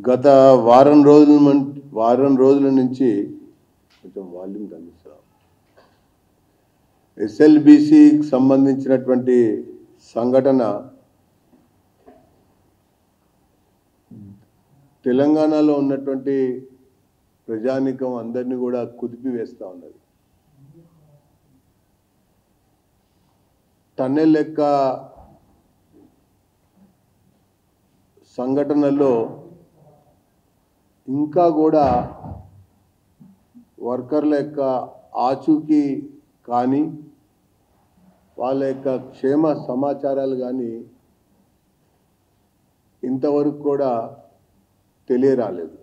గత వారం రోజుల నుంచి కొంచెం వాల్యూమ్ తగ్గిస్తా. ఎస్ఎల్బిసికి సంబంధించినటువంటి సంఘటన తెలంగాణలో ఉన్నటువంటి ప్రజానికం అందరినీ కూడా కుదిపివేస్తూ ఉన్నది. టన్నెల్ లెక్క సంఘటనలో ఇంకా కూడా వర్కర్ల యొక్క ఆచూకీ కానీ వాళ్ళ యొక్క క్షేమ సమాచారాలు కానీ ఇంతవరకు కూడా తెలియరాలేదు.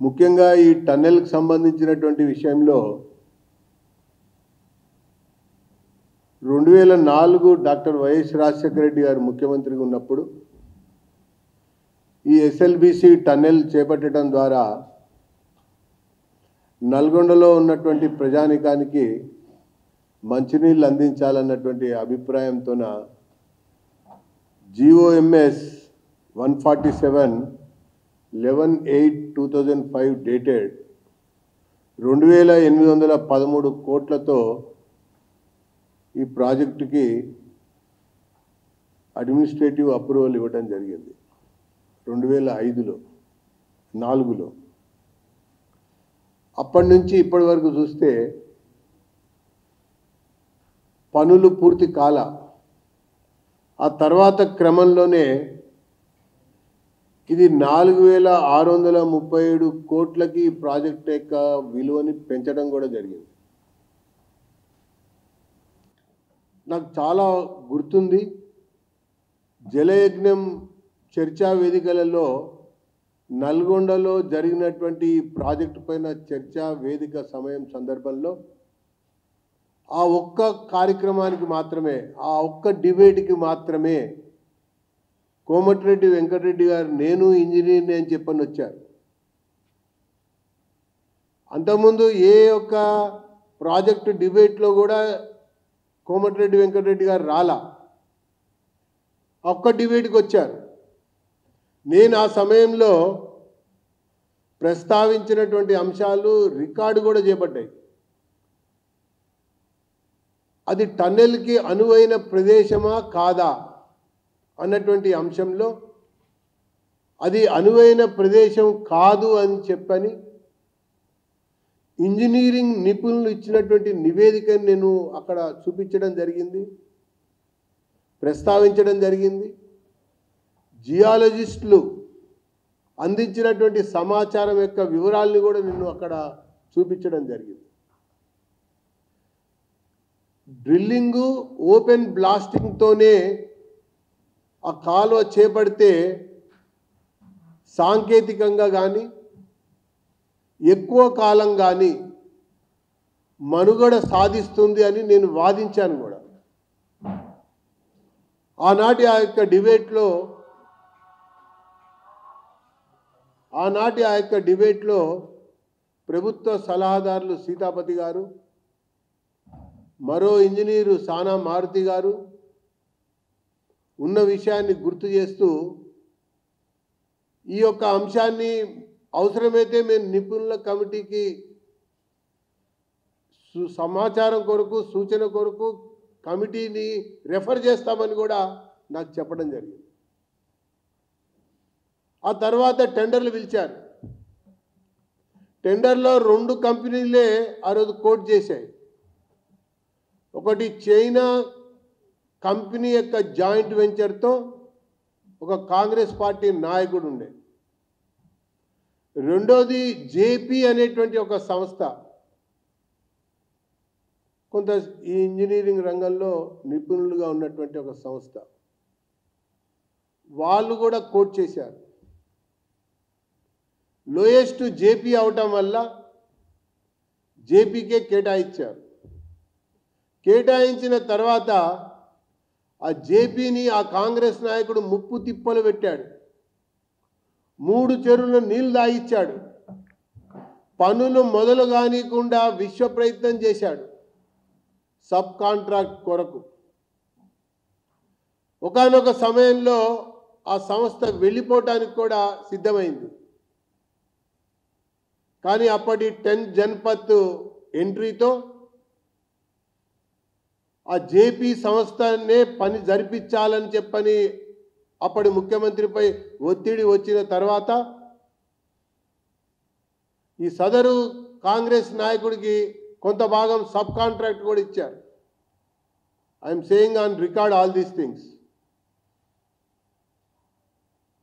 ముఖ్యంగా ఈ టన్నెల్కి సంబంధించినటువంటి విషయంలో 2004 డాక్టర్ వైఎస్ రాజశేఖర రెడ్డి గారు ముఖ్యమంత్రిగా ఉన్నప్పుడు ఈ ఎస్ఎల్బిసి టన్నెల్ చేపట్టడం ద్వారా నల్గొండలో ఉన్నటువంటి ప్రజానికానికి మంచినీళ్ళు అందించాలన్నటువంటి అభిప్రాయంతోన GOMS 147 11/8/2005 డేటెడ్ 2813 కోట్లతో ఈ ప్రాజెక్టుకి అడ్మినిస్ట్రేటివ్ అప్రూవల్ ఇవ్వడం జరిగింది 2005-4లో. అప్పటి నుంచి ఇప్పటి వరకు చూస్తే పనులు పూర్తి కాల. ఆ తర్వాత క్రమంలోనే ఇది 4637 కోట్లకి ప్రాజెక్ట్ యొక్క విలువని పెంచడం కూడా జరిగింది. నాకు చాలా గుర్తుంది, జలయజ్ఞం చర్చా వేదికలలో నల్గొండలో జరిగినటువంటి ప్రాజెక్టు పైన చర్చా వేదిక సమయం సందర్భంలో ఆ ఒక్క కార్యక్రమానికి మాత్రమే, ఆ ఒక్క డిబేట్కి మాత్రమే కోమటిరెడ్డి వెంకటరెడ్డి గారు నేను ఇంజనీర్ని అని చెప్పని వచ్చారు. అంతకుముందు ఏ ఒక్క ప్రాజెక్టు డిబేట్లో కూడా కోమటిరెడ్డి వెంకటరెడ్డి గారు రాలా, ఒక్క డిబేట్కి వచ్చారు. నేను ఆ సమయంలో ప్రస్తావించినటువంటి అంశాలు రికార్డు కూడా చేపట్టాయి. అది టన్నెల్కి అనువైన ప్రదేశమా కాదా అన్నటువంటి అంశంలో అది అనువైన ప్రదేశం కాదు అని చెప్పని ఇంజనీరింగ్ నిపుణులు ఇచ్చినటువంటి నివేదికను నేను అక్కడ చూపించడం జరిగింది, ప్రస్తావించడం జరిగింది. జియాలజిస్టులు అందించినటువంటి సమాచారం యొక్క వివరాలను కూడా నేను అక్కడ చూపించడం జరిగింది. డ్రిల్లింగు ఓపెన్ బ్లాస్టింగ్తోనే ఆ కాలువ చేపడితే సాంకేతికంగా కానీ ఎక్కువ కాలం కానీ మనుగడ సాధిస్తుంది అని నేను వాదించాను కూడా. ఆనాటి ఆ యొక్క డిబేట్లో ప్రభుత్వ సలహాదారులు సీతాపతి గారు, మరో ఇంజనీరు సానా మారుతి గారు ఉన్న విషయాన్ని గుర్తు చేస్తూ ఈ యొక్క అంశాన్ని అవసరమైతే మేము నిపుణుల కమిటీకి సమాచారం కొరకు సూచన కొరకు కమిటీని రెఫర్ చేస్తామని కూడా నాకు చెప్పడం జరిగింది. ఆ తర్వాత టెండర్లు పిలిచారు. టెండర్లో 2 కంపెనీలే ఆ రోజు కోట్ చేశాయి. ఒకటి చైనా కంపెనీ యొక్క జాయింట్ వెంచర్తో ఒక కాంగ్రెస్ పార్టీ నాయకుడు ఉండే, రెండోది జేపీ అనేటువంటి ఒక సంస్థ, కొంత ఈ ఇంజనీరింగ్ రంగంలో నిపుణులుగా ఉన్నటువంటి ఒక సంస్థ, వాళ్ళు కూడా కోట్ చేశారు. లోయెస్ట్ జేపీ అవటం వల్ల జేపీకే కేటాయించారు. కేటాయించిన తర్వాత ఆ జేపీని ఆ కాంగ్రెస్ నాయకుడు ముప్పు తిప్పలు పెట్టాడు. 3 చెరువులు నీళ్లు దాయిచ్చాడు. పనులు మొదలు కానికుండా విశ్వ ప్రయత్నం చేశాడు సబ్ కాంట్రాక్ట్ కొరకు. ఒకానొక సమయంలో ఆ సంస్థ వెళ్ళిపోవటానికి కూడా సిద్ధమైంది. కానీ అప్పటి 10 జన్పత్ ఎంట్రీతో ఆ జేపీ సంస్థనే పని జరిపించాలని చెప్పని అప్పటి ముఖ్యమంత్రిపై ఒత్తిడి వచ్చిన తర్వాత ఈ సదరు కాంగ్రెస్ నాయకుడికి కొంత భాగం సబ్ కాంట్రాక్ట్ కూడా ఇచ్చారు. I'm saying on record all these things.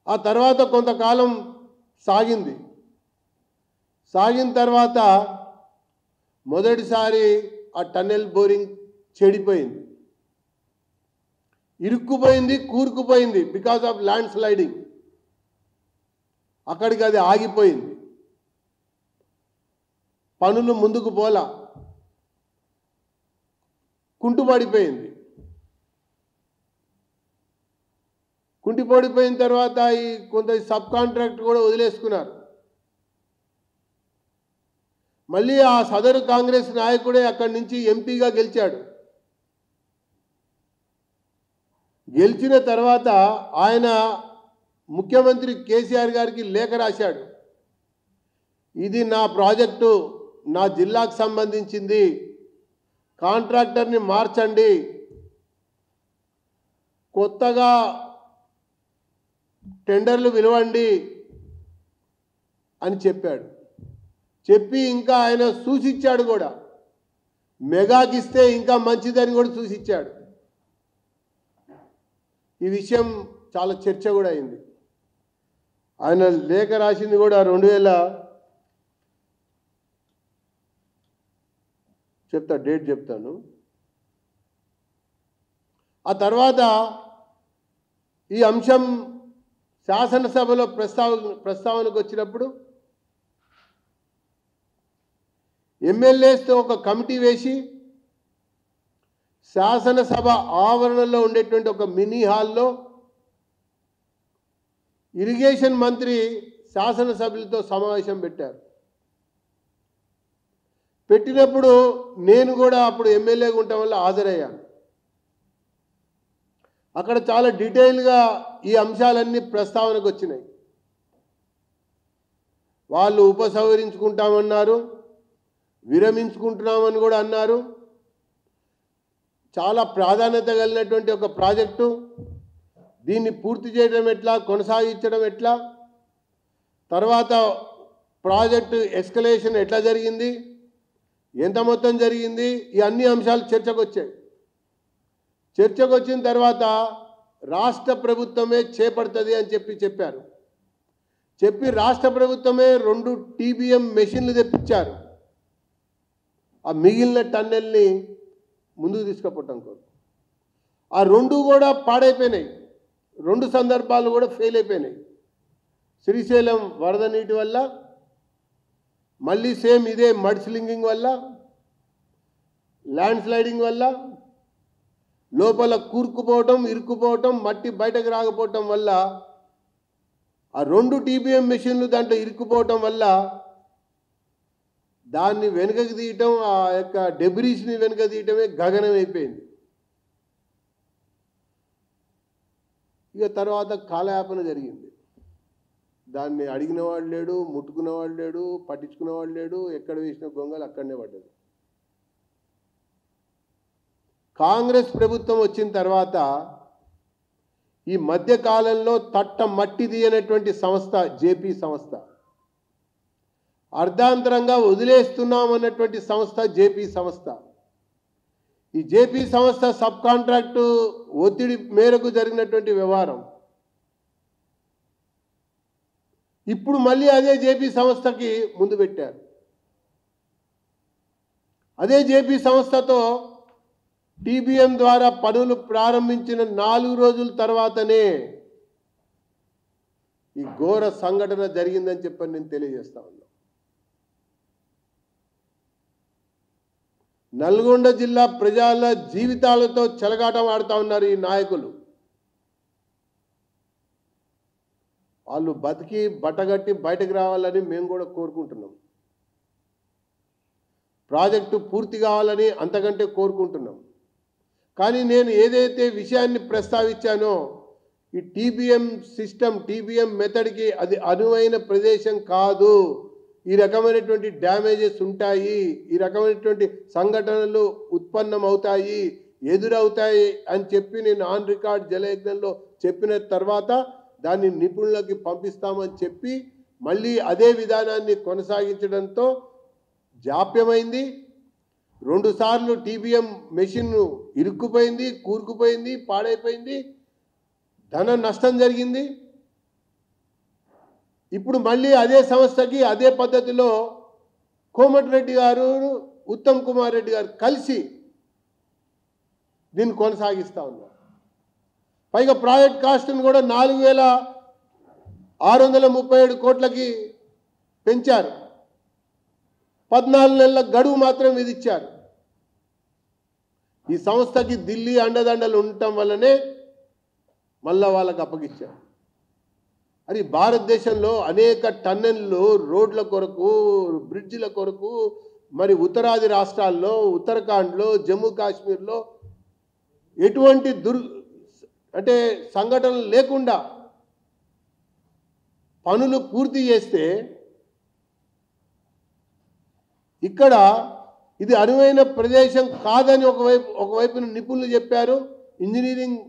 ఆ తర్వాత కొంతకాలం సాగిన తర్వాత మొదటిసారి ఆ టన్నెల్ బోరింగ్ చెడిపోయింది, ఇరుక్కుపోయింది, కూరుకుపోయింది. బికాస్ ఆఫ్ ల్యాండ్ స్లైడింగ్ అక్కడికి అది ఆగిపోయింది. పనులు ముందుకు పోలా, కుంటుపడిపోయింది. కుంటిపడిపోయిన తర్వాత ఈ కొంత సబ్ కాంట్రాక్ట్ కూడా వదిలేసుకున్నారు. మళ్ళీ ఆ సదరు కాంగ్రెస్ నాయకుడే అక్కడి నుంచి ఎంపీగా గెలిచాడు. గెలిచిన తర్వాత ఆయన ముఖ్యమంత్రి కేసీఆర్ గారికి లేఖ రాశాడు. ఇది నా ప్రాజెక్టు, నా జిల్లాకు సంబంధించింది, కాంట్రాక్టర్ని మార్చండి, కొత్తగా టెండర్లు పిలవండి అని చెప్పాడు. చెప్పి ఇంకా ఆయన సూచించాడు కూడా, మెగాకిస్తే ఇంకా మంచిదని కూడా సూచించాడు. ఈ విషయం చాలా చర్చ కూడా అయింది. ఆయన లేఖ రాసింది కూడా 2000 డేట్ చెప్తాను. ఆ తర్వాత ఈ అంశం శాసనసభలో ప్రస్తావనకు వచ్చినప్పుడు ఎమ్మెల్యేస్తో ఒక కమిటీ వేసి శాసనసభ ఆవరణలో ఉండేటువంటి ఒక మినీ హాల్లో ఇరిగేషన్ మంత్రి శాసనసభ్యులతో సమావేశం పెట్టారు. పెట్టినప్పుడు నేను కూడా అప్పుడు ఎమ్మెల్యేగా ఉండటం వల్ల హాజరయ్యాను. అక్కడ చాలా డీటెయిల్గా ఈ అంశాలన్నీ ప్రస్తావనకు వచ్చినాయి. వాళ్ళు ఉపసంహరించుకుంటామన్నారు, విరమించుకుంటున్నామని కూడా అన్నారు. చాలా ప్రాధాన్యత కలిగినటువంటి ఒక ప్రాజెక్టు, దీన్ని పూర్తి చేయడం ఎట్లా, కొనసాగించడం ఎట్లా, తర్వాత ప్రాజెక్టు ఎస్కలేషన్ ఎట్లా జరిగింది, ఎంత మొత్తం జరిగింది, ఈ అన్ని అంశాలు చర్చకు వచ్చాయి. చర్చకు వచ్చిన తర్వాత రాష్ట్ర ప్రభుత్వమే చేపడుతుంది అని చెప్పారు. చెప్పి రాష్ట్ర ప్రభుత్వమే 2 TBM మెషిన్లు తెప్పించారు. ఆ మిగిలిన టన్నెల్ని ముందుకు తీసుకుపోవటం కోసం. ఆ 2 కూడా పాడైపోయినాయి. 2 సందర్భాలు కూడా ఫెయిల్ అయిపోయినాయి. శ్రీశైలం వరద నీటి వల్ల, మళ్ళీ సేమ్ ఇదే మడ్ స్లింగింగ్ వల్ల, ల్యాండ్ స్లైడింగ్ వల్ల, లోపల కూరుకుపోవటం, ఇరుక్కుపోవటం, మట్టి బయటకు రాకపోవటం వల్ల, ఆ 2 TBM మెషిన్లు దాంట్లో ఇరుక్కుపోవటం వల్ల దాన్ని వెనుకకు తీయటం, ఆ యొక్క డెబ్రీస్ని వెనుక తీయటమే గగనం అయిపోయింది. ఇక తర్వాత కాలయాపన జరిగింది. దాన్ని అడిగినవాడు లేడు, ముట్టుకున్నవాడు లేడు, పట్టించుకున్నవాడు లేడు. ఎక్కడ వేసిన గొంగలు అక్కడనే పడ్డది. కాంగ్రెస్ ప్రభుత్వం వచ్చిన తర్వాత ఈ మధ్యకాలంలో తట్ట మట్టిది అనేటువంటి సంస్థ జేపీ సంస్థ, అర్ధాంతరంగా వదిలేస్తున్నామన్నటువంటి సంస్థ జేపీ సంస్థ. ఈ జేపీ సంస్థ సబ్ కాంట్రాక్టు ఒత్తిడి మేరకు జరిగినటువంటి వ్యవహారం. ఇప్పుడు మళ్ళీ అదే జేపీ సంస్థకి ముందు పెట్టారు. అదే జేపీ సంస్థతో TBM ద్వారా పనులు ప్రారంభించిన 4 రోజుల తర్వాతనే ఈ ఘోర సంఘటన జరిగిందని చెప్పని నేను తెలియజేస్తా ఉన్నా. నల్గొండ జిల్లా ప్రజల జీవితాలతో చెలగాటం ఆడుతూ ఉన్నారు ఈ నాయకులు. వాళ్ళు బతికి బట్టగట్టి బయటకు రావాలని మేము కూడా కోరుకుంటున్నాం. ప్రాజెక్టు పూర్తి కావాలని అంతకంటే కోరుకుంటున్నాం. కానీ నేను ఏదైతే విషయాన్ని ప్రస్తావించానో ఈ టీబీఎం సిస్టమ్, టీబీఎం మెథడ్కి అది అనువైన ప్రదేశం కాదు, ఈ రకమైనటువంటి డ్యామేజెస్ ఉంటాయి, ఈ రకమైనటువంటి సంఘటనలు ఉత్పన్నమవుతాయి, ఎదురవుతాయి అని చెప్పి నేను ఆన్ రికార్డ్ జలయజ్ఞంలో చెప్పిన తర్వాత దాన్ని నిపుణులకి పంపిస్తామని చెప్పి మళ్ళీ అదే విధానాన్ని కొనసాగించడంతో జాప్యమైంది. 2 సార్లు టీబీఎం మెషిన్ ఇరుక్కుపోయింది, కూరుకుపోయింది, పాడైపోయింది, ధన నష్టం జరిగింది. ఇప్పుడు మళ్ళీ అదే సంస్థకి అదే పద్ధతిలో కోమటిరెడ్డి గారు, ఉత్తమ్ కుమార్ రెడ్డి గారు కలిసి దీన్ని కొనసాగిస్తూ ఉన్నారు. పైగా ప్రాజెక్ట్ కాస్ట్ని కూడా 4,637 కోట్లకి పెంచారు. 14 నెలల గడువు మాత్రం విధించారు. ఈ సంస్థకి ఢిల్లీ అండదండలు ఉండటం వల్లనే మళ్ళా వాళ్ళకి అప్పగించారు. అది భారతదేశంలో అనేక టన్నెళ్ళు రోడ్ల కొరకు, బ్రిడ్జిల కొరకు, మరి ఉత్తరాది రాష్ట్రాల్లో, ఉత్తరాఖండ్లో, జమ్మూ కాశ్మీర్లో ఎటువంటి సంఘటనలు లేకుండా పనులు పూర్తి చేస్తే ఇక్కడ ఇది అనువైన ప్రదేశం కాదని ఒకవైపున నిపుణులు చెప్పారు, ఇంజనీరింగ్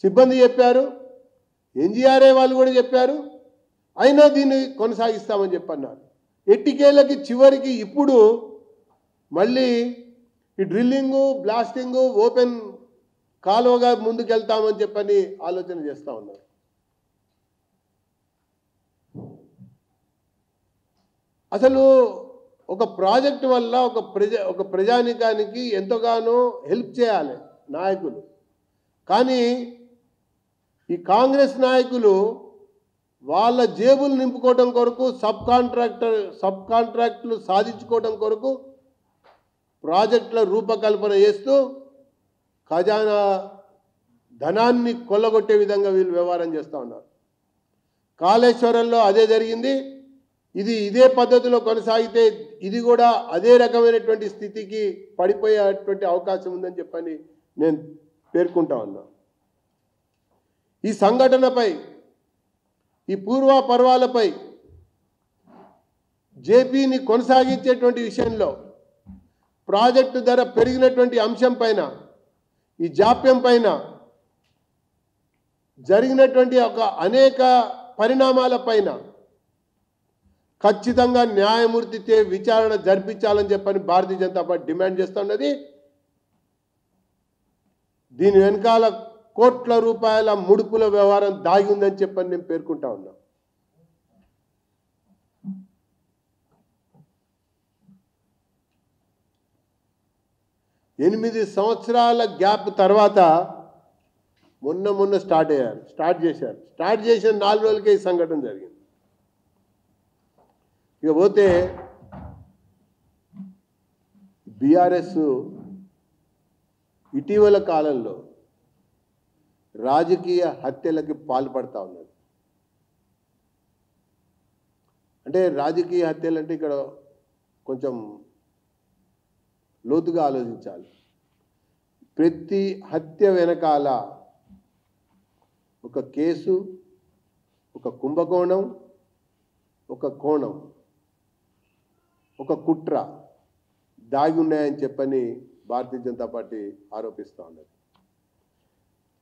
సిబ్బంది చెప్పారు, ఎన్జీఆర్ఏ వాళ్ళు కూడా చెప్పారు. అయినా దీన్ని కొనసాగిస్తామని చెప్పన్నారు. ఎట్టికేళ్ళకి చివరికి ఇప్పుడు మళ్ళీ ఈ డ్రిల్లింగు, బ్లాస్టింగు, ఓపెన్ కాలువగా ముందుకెళ్తామని చెప్పని ఆలోచన చేస్తూ ఉన్నారు. అసలు ఒక ప్రాజెక్టు వల్ల ఒక ప్రజానికానికి ఎంతగానో హెల్ప్ చేయాలి నాయకులు. కానీ ఈ కాంగ్రెస్ నాయకులు వాళ్ళ జేబులు నింపుకోవడం కొరకు, సబ్ కాంట్రాక్టులు సాధించుకోవడం కొరకు ప్రాజెక్టుల రూపకల్పన చేస్తూ ఖజానా ధనాన్ని కొల్లగొట్టే విధంగా వీళ్ళు వ్యవహారం చేస్తూ ఉన్నారు. కాళేశ్వరంలో అదే జరిగింది. ఇదే పద్ధతిలో కొనసాగితే ఇది కూడా అదే రకమైనటువంటి స్థితికి పడిపోయేటువంటి అవకాశం ఉందని చెప్పని నేను పేర్కొంటా ఉన్నా. ఈ సంఘటనపై, ఈ పూర్వాపర్వాలపై జేపీని కొనసాగించేటువంటి విషయంలో ప్రాజెక్టు ధర పెరిగినటువంటి అంశం పైన, ఈ జాప్యం పైన జరిగినటువంటి అనేక పరిణామాల పైన ఖచ్చితంగా న్యాయమూర్తితో విచారణ జరిపించాలని చెప్పని భారతీయ జనతా పార్టీ డిమాండ్ చేస్తున్నది. దీని వెనకాల కోట్ల రూపాయల ముడుపుల వ్యవహారం దాగి ఉందని చెప్పని నేను పేర్కొంటా ఉన్నా. ఎనిమిది సంవత్సరాల గ్యాప్ తర్వాత మొన్న స్టార్ట్ చేశారు. స్టార్ట్ చేసిన 4 రోజులకే ఈ సంఘటన జరిగింది. ఇక పోతే బీఆర్ఎస్ ఇటీవల కాలంలో రాజకీయ హత్యలకి పాల్పడతా ఉన్నది. అంటే రాజకీయ హత్యలు అంటే ఇక్కడ కొంచెం లోతుగా ఆలోచించాలి. ప్రతి హత్య వెనకాల ఒక కేసు, ఒక కుంభకోణం, ఒక కోణం, ఒక కుట్ర దాగి ఉన్నాయని చెప్పని భారతీయ జనతా పార్టీ ఆరోపిస్తూ ఉన్నది.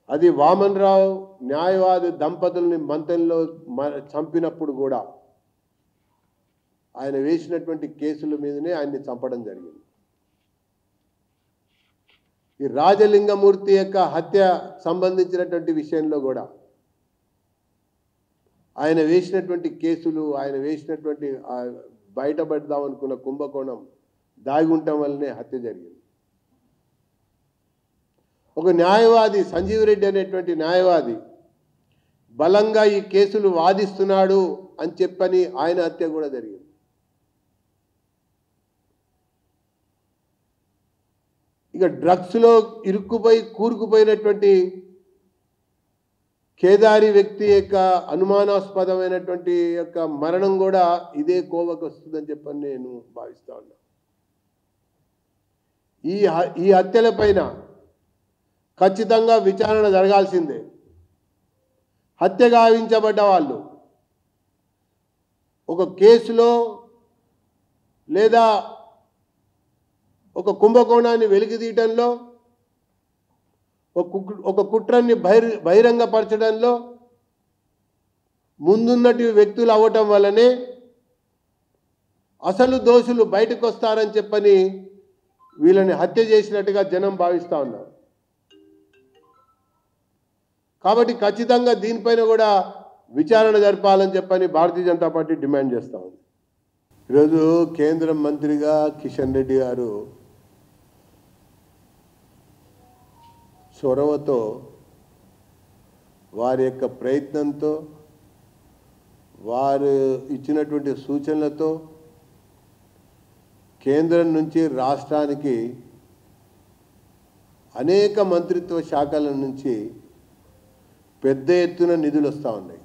అది వామన్ రావు న్యాయవాది దంపతుల్ని మంతెనలో చంపినప్పుడు కూడా ఆయన వేసినటువంటి కేసుల మీదనే ఆయన్ని చంపడం జరిగింది. ఈ రాజలింగమూర్తి యొక్క హత్య సంబంధించినటువంటి విషయంలో కూడా ఆయన వేసినటువంటి కేసులు, ఆయన వేసినటువంటి బయటపడదాం అనుకున్న కుంభకోణం దాగి ఉండటం వల్లనే హత్య జరిగింది. ఒక న్యాయవాది, సంజీవ్ రెడ్డి అనేటువంటి న్యాయవాది బలంగా ఈ కేసులు వాదిస్తున్నాడు అని చెప్పని ఆయన హత్య కూడా జరిగింది. ఇక డ్రగ్స్లో కూరుకుపోయినటువంటి కేదారి వ్యక్తి యొక్క అనుమానాస్పదమైనటువంటి యొక్క మరణం కూడా ఇదే కోవకు వస్తుందని చెప్పని నేను భావిస్తా ఉన్నా. ఈ హత్యల పైన ఖచ్చితంగా విచారణ జరగాల్సిందే. హత్య గావించబడ్డ వాళ్ళు ఒక కేసులో లేదా ఒక కుంభకోణాన్ని వెలికితీయటంలో ఒక కుట్రని బహిరంగపరచడంలో ముందున్నటి వ్యక్తులు అవ్వటం వల్లనే అసలు దోషులు బయటకు వస్తారని చెప్పని వీళ్ళని హత్య చేసినట్టుగా జనం భావిస్తూ ఉన్నారు. కాబట్టి ఖచ్చితంగా దీనిపైన కూడా విచారణ జరపాలని చెప్పని భారతీయ జనతా పార్టీ డిమాండ్ చేస్తూ ఉంది. ఈరోజు కేంద్ర మంత్రిగా కిషన్ రెడ్డి గారు చొరవతో, వారి యొక్క ప్రయత్నంతో, వారు ఇచ్చినటువంటి సూచనలతో కేంద్రం నుంచి రాష్ట్రానికి అనేక మంత్రిత్వ శాఖల నుంచి పెద్ద ఎత్తున నిధులు వస్తూ ఉన్నాయి.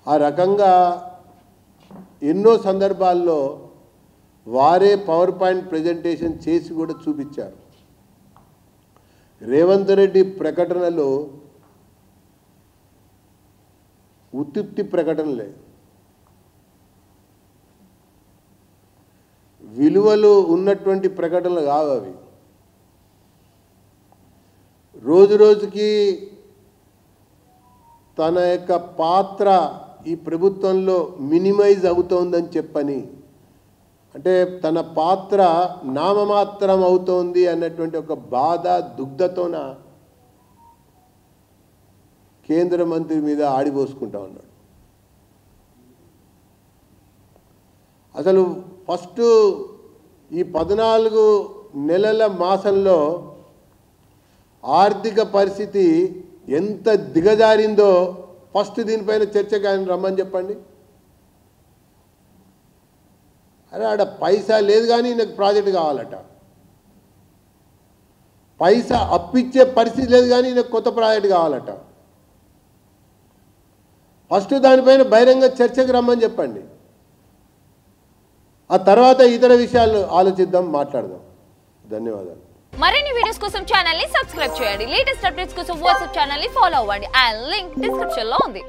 ఆ రకంగా ఎన్నో సందర్భాల్లో వారే పవర్ పాయింట్ ప్రజెంటేషన్ చేసి కూడా చూపించారు. రేవంత్ రెడ్డి ప్రకటనలు ఉత్తుత్తి ప్రకటనలే, విలువలు ఉన్నటువంటి ప్రకటనలు కావు అవి. రోజు రోజుకి తన యొక్క పాత్ర ఈ ప్రభుత్వంలో మినిమైజ్ అవుతోందని చెప్పని, అంటే తన పాత్ర నామమాత్రం అవుతోంది అన్నటువంటి ఒక బాధ దుగ్ధతోన కేంద్ర మంత్రి మీద ఆడిపోసుకుంటా ఉన్నాడు. అసలు ఫస్ట్ ఈ 14 నెలల మాసంలో ఆర్థిక పరిస్థితి ఎంత దిగజారిందో ఫస్ట్ దీనిపైన చర్చకు ఆయన రమ్మని చెప్పండి. అరే ఆడ పైసా లేదు కానీ నాకు ప్రాజెక్ట్ కావాలట, పైసా అప్పిచ్చే పరిస్థితి లేదు కానీ నాకు కొత్త ప్రాజెక్ట్ కావాలట. ఫస్ట్ దానిపైన బహిరంగ చర్చకు రమ్మని చెప్పండి. ఆ తర్వాత ఇతర విషయాలు ఆలోచిద్దాం, మాట్లాడదాం. ధన్యవాదాలు. మరిన్ని వీడియోస్ కోసం ఛానల్ ని సబ్స్క్రైబ్ చేయండి. లేటెస్ట్ అప్డేట్స్ కోసం వాట్సాప్ ఛానల్ ని ఫాలో అవ్వండి. ఆ లింక్ డిస్క్రిప్షన్ లో ఉంది.